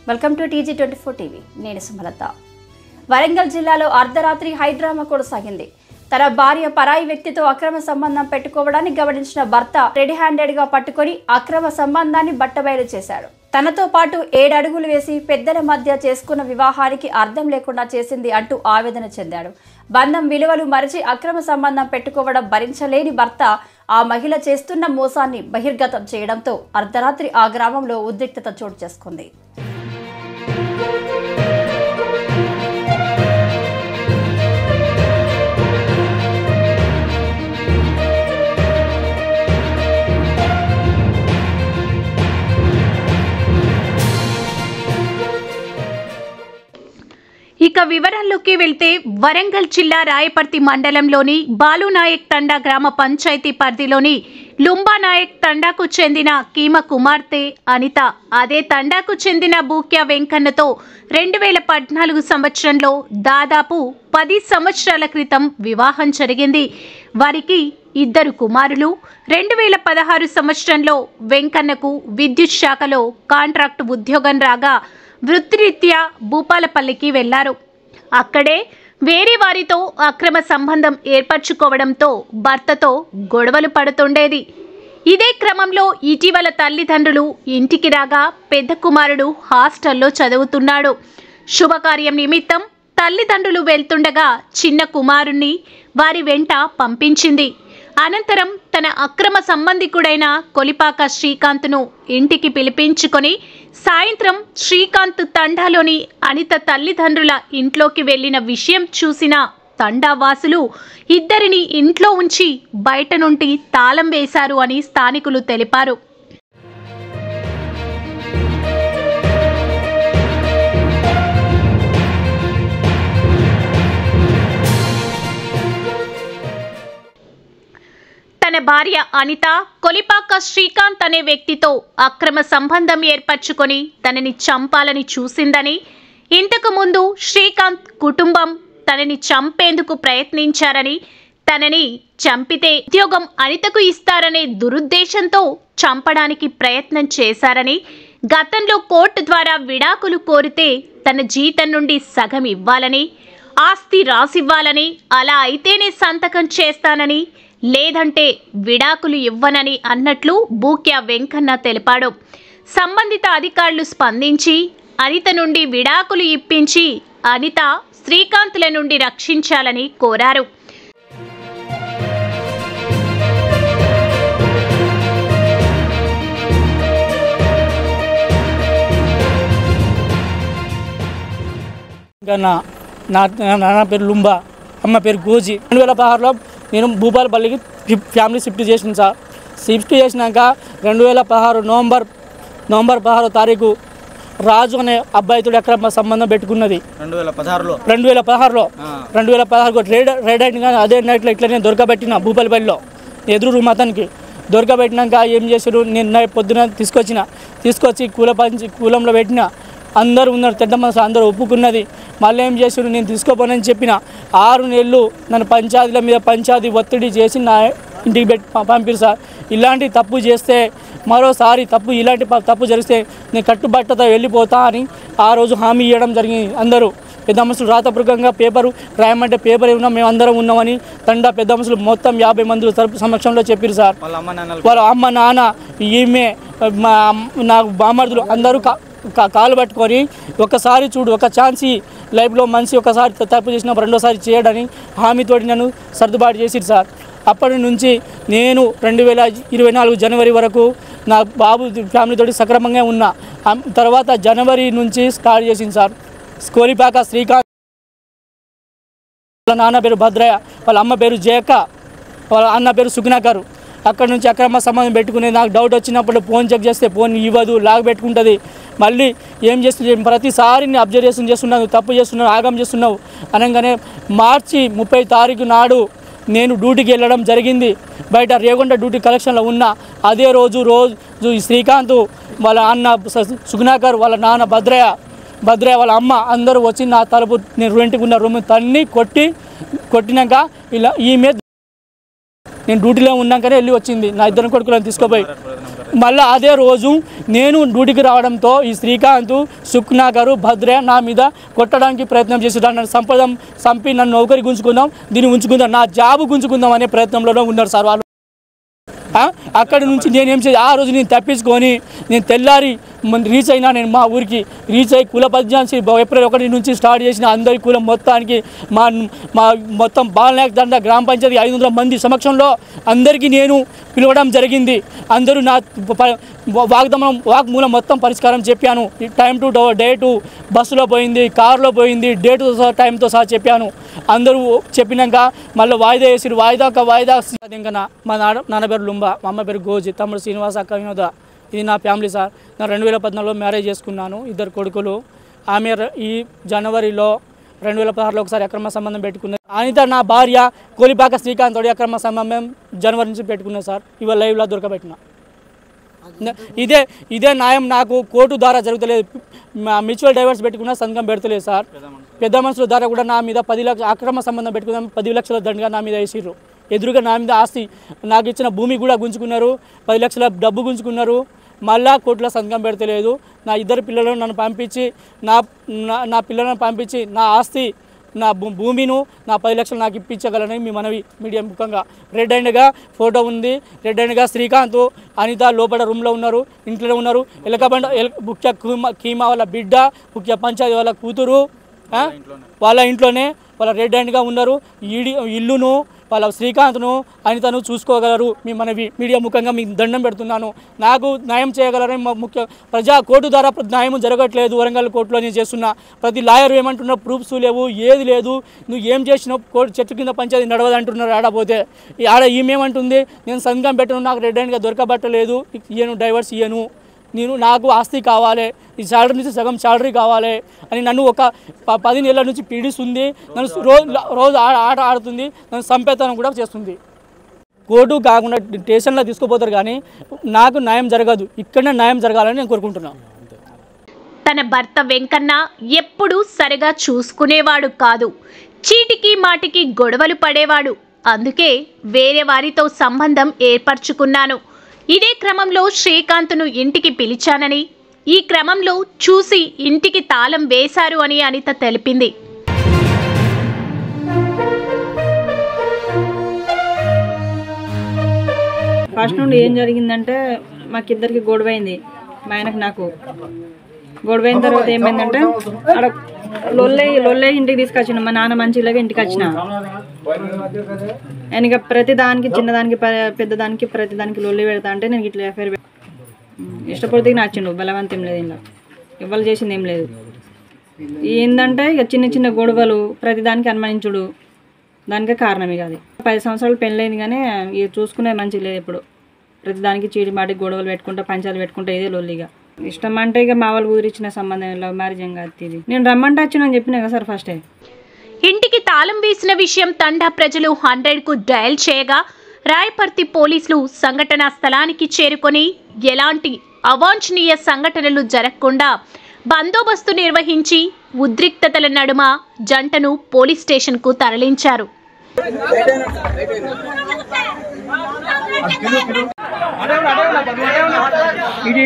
Welcome to TG24 TV. నేను సుమలత. వరంగల్ జిల్లాలో అర్ధరాత్రి హైడ్రామా కొనసాగింది. తన భార్య పరాయి వ్యక్తితో అక్రమ సంబంధం పెట్టుకోవడాన్ని గమనించిన భర్త రెడీ హ్యాండెడ్ గా పట్టుకొని అక్రమ సంబంధాన్ని బట్టబయలు చేశాడు. తనతో పాటు 7 అడుగులు వేసి పెద్దల మధ్య చేసుకున్న వివాహానికి అర్థం లేకుండా చేసింది అంటూ ఆవేదన చెందాడు. బంధం విలువలు మరిచి అక్రమ సంబంధం పెట్టుకోవడం భరించలేని భర్త ఆ మహిళ చేస్తున్న మోసాన్ని బహిర్గతం చేయడంతో అర్ధరాత్రి ఆ గ్రామంలో ఉద్రిక్తత చోటు చేసుకుంది. ఇక వివరాల్లోకి వెళ్తే వరంగల్ జిల్లా రాయపర్తి మండలంలోని బాలునాయక్ తండా గ్రామ పంచాయతీ పరిధిలోని లుంబానాయక్ తండాకు చెందిన కీమ కుమార్తె అనిత అదే తండాకు చెందిన బూక్యా వెంకన్నతో 2014 సంవత్సరంలో దాదాపు 10 సంవత్సరాల క్రితం వివాహం జరిగింది. వారికి 2 కుమారులు. 2016 సంవత్సరంలో వెంకన్నకు విద్యుత్ శాఖలో కాంట్రాక్టు ఉద్యోగం రాగా వృత్తిరీత్యా భూపాలపల్లికి వెళ్లారు. అక్కడే వేరే వారితో అక్రమ సంబంధం ఏర్పరచుకోవడంతో భర్తతో గొడవలు పడుతుండేది. ఇదే క్రమంలో ఇటీవల తల్లిదండ్రులు ఇంటికి రాగా పెద్ద కుమారుడు హాస్టల్లో చదువుతున్నాడు. శుభకార్యం నిమిత్తం తల్లిదండ్రులు వెళ్తుండగా చిన్న కుమారుణ్ణి వారి వెంట పంపించింది. అనంతరం తన అక్రమ సంబంధికుడైన కొలిపాక శ్రీకాంత్ను ఇంటికి పిలిపించుకొని సాయంత్రం శ్రీకాంత్ తండాలోని అనిత తల్లిదండ్రుల ఇంట్లోకి వెళ్లిన విషయం చూసిన తండావాసులు ఇద్దరిని ఇంట్లో ఉంచి బయట నుండి తాళం వేశారు అని స్థానికులు తెలిపారు. తన భార్య అనిత కొలిపాక శ్రీకాంత్ అనే వ్యక్తితో అక్రమ సంబంధం ఏర్పరచుకొని తనని చంపాలని చూసిందని, ఇంతకు ముందు శ్రీకాంత్ కుటుంబం తనని చంపేందుకు ప్రయత్నించారని, తనని చంపితే ఉద్యోగం అనితకు ఇస్తారనే దురుద్దేశంతో చంపడానికి ప్రయత్నం చేశారని, గతంలో కోర్టు ద్వారా విడాకులు కోరితే తన జీతం నుండి సగం ఇవ్వాలని, ఆస్తి రాసివ్వాలని, అలా అయితేనే సంతకం చేస్తానని, లేదంటే విడాకులు ఇవ్వనని అన్నట్లు బూక్యా వెంకన్న తెలిపాడు. సంబంధిత అధికారులు స్పందించి అనిత నుండి విడాకులు ఇప్పించి అనిత శ్రీకాంత్ల నుండి రక్షించాలని కోరారు. నాన్న పేరు లుంబా, అమ్మ పేరు గోజీ. 2016లో నేను భూపాలపల్లికి ఫ్యామిలీ షిఫ్ట్ చేసిన సార్. షిఫ్ట్ చేసినాక 2016 నవంబర్ 16వ తారీఖు రాజు అనే అబ్బాయితో అక్రమ సంబంధం పెట్టుకున్నది. 2016 రైడ్ అయిన అదే నైట్లో ఇట్లనే దొరకబెట్టిన భూపాలపల్లిలో ఎదురు రూమ్ అతనికి దొరకబెట్టినాక ఏం చేశారు, నేను పొద్దున తీసుకొచ్చి కూలంలో పెట్టిన. అందరూ ఉన్నారు, పెద్ద మనసు అందరూ ఒప్పుకున్నది. మళ్ళీ ఏం చేశారు, నేను తీసుకోపోనని చెప్పిన. 6 నెలలు నన్ను పంచాయతీల మీద పంచాయతీ ఒత్తిడి చేసి నా ఇంటికి పంపిరు సార్. ఇలాంటి తప్పు చేస్తే మరోసారి ఇలాంటి తప్పు జరిగితే నేను కట్టుబట్టతో వెళ్ళిపోతా అని ఆ రోజు హామీ ఇవ్వడం జరిగింది. అందరూ పెద్ద మనుషులు రాతపూర్వకంగా పేపరు రాయమంటే పేపర్ ఏమన్నా మేము అందరం ఉన్నామని తండా పెద్ద మనుషులు మొత్తం 50 మంది సమక్షంలో చెప్పారు సార్. వాళ్ళ అమ్మ నాన్న ఈమె నా బామర్దులు అందరూ కాలు పట్టుకొని ఒకసారి చూడు, ఒక ఛాన్స్ లైఫ్లో మనిషి ఒకసారి తప్పు చేసినప్పుడు రెండోసారి చేయడని హామీతోటి నన్ను సర్దుబాటు చేసిరు సార్. అప్పటి నుంచి నేను 2024 జనవరి వరకు నా బాబు ఫ్యామిలీతోటి సక్రమంగా ఉన్నా. తర్వాత జనవరి నుంచి స్టార్ట్ చేసింది సార్. కొలిపాక శ్రీకాంత్, వాళ్ళ నాన్న పేరు భద్రయ్య, వాళ్ళ అమ్మ పేరు జయక్క, వాళ్ళ అన్న పేరు సుగ్నాకరు. అక్కడ నుంచి అక్రమ సంబంధం పెట్టుకుని నాకు డౌట్ వచ్చినప్పుడు ఫోన్ చెక్ చేస్తే ఫోన్ ఇవ్వదు, లాగ్ పెట్టుకుంటుంది. మళ్ళీ ఏం చేస్తుంది, ప్రతిసారి నేను అబ్జర్వేషన్ చేస్తున్నాను, తప్పు చేస్తున్నావు, ఆగం చేస్తున్నావు అనగానే మార్చి 30 తారీఖు నాడు నేను డ్యూటీకి వెళ్ళడం జరిగింది. బయట రేగొండ డ్యూటీ కలెక్షన్లో ఉన్న అదే రోజు శ్రీకాంత్, వాళ్ళ అన్న సుగ్నాకర్, వాళ్ళ నాన్న భద్రయ్య వాళ్ళ అమ్మ అందరూ వచ్చి నా తలుపు నేను రెంట్కి ఉన్న రూమ్ తన్ని కొట్టినాక ఇలా ఈమె నేను డ్యూటీలో ఉన్నాకనే వెళ్ళి వచ్చింది. నా 2 కొడుకులను తీసుకుపోయి మళ్ళీ అదే రోజు నేను డ్యూటీకి రావడంతో ఈ శ్రీకాంత్, సుఖ్నా గారు, భద్రే నా మీద కొట్టడానికి ప్రయత్నం చేస్తున్నారు. నన్ను చంపి నన్ను నౌకరి గుంజుకుందాం, దీన్ని ఉంచుకుందాం, నా జాబు గుంజుకుందాం అనే ప్రయత్నంలో ఉన్నారు సార్ వాళ్ళు. అక్కడి నుంచి నేనేం చేసి ఆ రోజు నేను తప్పించుకొని నేను తెల్లారి రీచ్ అయినా. నేను మా ఊరికి రీచ్ అయ్యి కుల పద్యాన్ని ఏప్రిల్ 1 నుంచి స్టార్ట్ చేసిన అందరి కులం మొత్తానికి మా మొత్తం బాలనాయక్ దండ గ్రామ పంచాయతీ 500 మంది సమక్షంలో అందరికీ నేను పిలవడం జరిగింది. అందరూ నా వాగ్మూలం మొత్తం పరిష్కారం చెప్పాను. టైం టు డేటు బస్సులో పోయింది, కారులో పోయింది, డేటు టైంతో సహా చెప్పాను. అందరూ చెప్పినాక మళ్ళీ వాయిదా వేసిరు. వాయిదా ఇంకా మా నాన్న పేరు లుంబా, మా అమ్మ పేరు గోజి, తమ్ముడు శ్రీనివాస, అక్క వినోద. ఇది నా ఫ్యామిలీ సార్. నేను 2014లో మ్యారేజ్ చేసుకున్నాను, 2 కొడుకులు. ఆమె ఈ జనవరిలో 2016లో ఒకసారి అక్రమ సంబంధం పెట్టుకున్నారు. అనిత నా భార్య కొలిపాక శ్రీకాంత్ తోడి అక్రమ సంబంధం జనవరి నుంచి పెట్టుకున్నాను సార్. ఇవాళ లైవ్లో దొరకబెట్టిన. ఇదే న్యాయం నాకు కోర్టు ద్వారా జరుగుతలేదు. మ్యూచువల్ డైవర్స్ పెట్టుకున్నా సంతకం పెడతలేదు సార్. పెద్ద మనుషుల ద్వారా కూడా నా మీద 10 లక్షల అక్రమ సంబంధం పెట్టుకున్నాం, 10 లక్షల దండగా నా మీద వేసిర్రు. ఎదురుగా నా మీద ఆస్తి, నాకు ఇచ్చిన భూమి కూడా గుంజుకున్నారు, 10 లక్షల డబ్బు గుంజుకున్నారు. మళ్ళా కోర్టులో సంతకం పెడతలేదు. నా 2 పిల్లలను నన్ను పంపించి నా పిల్లలను పంపించి నా ఆస్తి, నా భూమిను, నా 10 లక్షలు నాకు ఇప్పించగలని మీ మనవి. మీడియా ముఖంగా రెడ్ హ్యాండ్గా ఫోటో ఉంది. రెడ్ హ్యాండ్గా శ్రీకాంత్, అనిత లోపల రూమ్లో ఉన్నారు, ఇంట్లో ఉన్నారు. ఎలకబండ ముఖ్య కీమా వాళ్ళ బిడ్డ, ముఖ్య పంచాయతీ వాళ్ళ కూతురు వాళ్ళ ఇంట్లోనే వాళ్ళ రెడ్ హ్యాండ్గా ఉన్నారు. ఇల్లును వాళ్ళ శ్రీకాంత్ను, అనితను చూసుకోగలరు. మీ మనవి మీడియా ముఖంగా మీకు దండం పెడుతున్నాను. నాకు న్యాయం చేయగలరని ముఖ్య కోర్టు ద్వారా న్యాయం జరగట్లేదు. వరంగల్ కోర్టులో నేను చేస్తున్నా. ప్రతి లాయర్ ఏమంటున్నా, ప్రూఫ్స్ లేవు, ఏది లేదు, నువ్వు ఏం చేసినావు, కోర్టు చెట్టు కింద పంచాయతీ నడవదంటున్నారు. ఆడపోతే ఈమెమంటుంది, నేను సంతకం పెట్టను, నాకు రెడ్ హ్యాండ్గా దొరకబట్టలేదు, ఇయ్యను, డైవర్స్ ఇయ్యను, నాకు ఆస్తి కావాలి, ఈ శాలరీ నుంచి సగం శాలరీ కావాలి అని నన్ను ఒక 10 నెలల నుంచి పీడిస్తుంది. నన్ను రోజు ఆట ఆడుతుంది, నన్ను సంపేతనం కూడా చేస్తుంది. కోర్టు కాకుండా స్టేషన్లో తీసుకుపోతారు, కానీ నాకు న్యాయం జరగదు. ఇక్కడనే న్యాయం జరగాలని నేను కోరుకుంటున్నాను. తన భర్త వెంకన్న ఎప్పుడూ సరిగా చూసుకునేవాడు కాదు. చీటికి మాటికి గొడవలు పడేవాడు. అందుకే వేరే వారితో సంబంధం ఏర్పరచుకున్నాను. ఇదే క్రమంలో శ్రీకాంత్ను ఇంటికి పిలిచానని, ఈ క్రమంలో చూసి ఇంటికి తాళం వేశారు అని అనిత తెలిపింది. ఫస్ట్ నుండి ఏం జరిగిందంటే, మాకిద్దరికి గొడవైంది. మా ఆయనకు నాకు గొడవైన తర్వాత ఏమైందంటే, అక్కడ లొల్లే ఇంటికి తీసుకొచ్చిన. మా నాన్న మంచిలాగా ఇంటికి వచ్చిన. నేను ఇక ప్రతిదానికి, చిన్నదానికి పెద్దదానికి ప్రతిదానికి లొల్లి పెడతా అంటే నేను ఇట్లా ఎఫ్ఐఆర్ ఇష్టపడితే నచ్చిండు. బలవంతం లేదు, ఇలా ఇవ్వాలి చేసింది ఏం లేదు. ఏంటంటే ఇక చిన్న గొడవలు, ప్రతిదానికి అనుమానించుడు, దానికే కారణం. ఇక అది 10 సంవత్సరాలు పెళ్ళైంది, కానీ ఇక చూసుకునే మంచిగా లేదు. ఇప్పుడు ప్రతిదానికి చీడి మాటికి గొడవలు పెట్టుకుంటా, పంచాలు పెట్టుకుంటా, ఇదే లొల్లిగా. ఇష్టం అంటే ఇక మా వాళ్ళు కుదిరిచ్చిన సంబంధం, లవ్ మ్యారేజ్ ఏం కాదు ఇది. నేను రమ్మంటే వచ్చిన చెప్పినా కదా సార్ ఫస్టే. ఇంటికి తాళం వేసిన విషయం తండా ప్రజలు 100కు డయల్ చేయగా రాయపర్తి పోలీసులు సంఘటనా స్థలానికి చేరుకొని ఎలాంటి అవాంఛనీయ సంఘటనలు జరగకుండా బందోబస్తు నిర్వహించి ఉద్రిక్తతల నడుమ జంటను పోలీస్ స్టేషన్కు తరలించారు. ఇది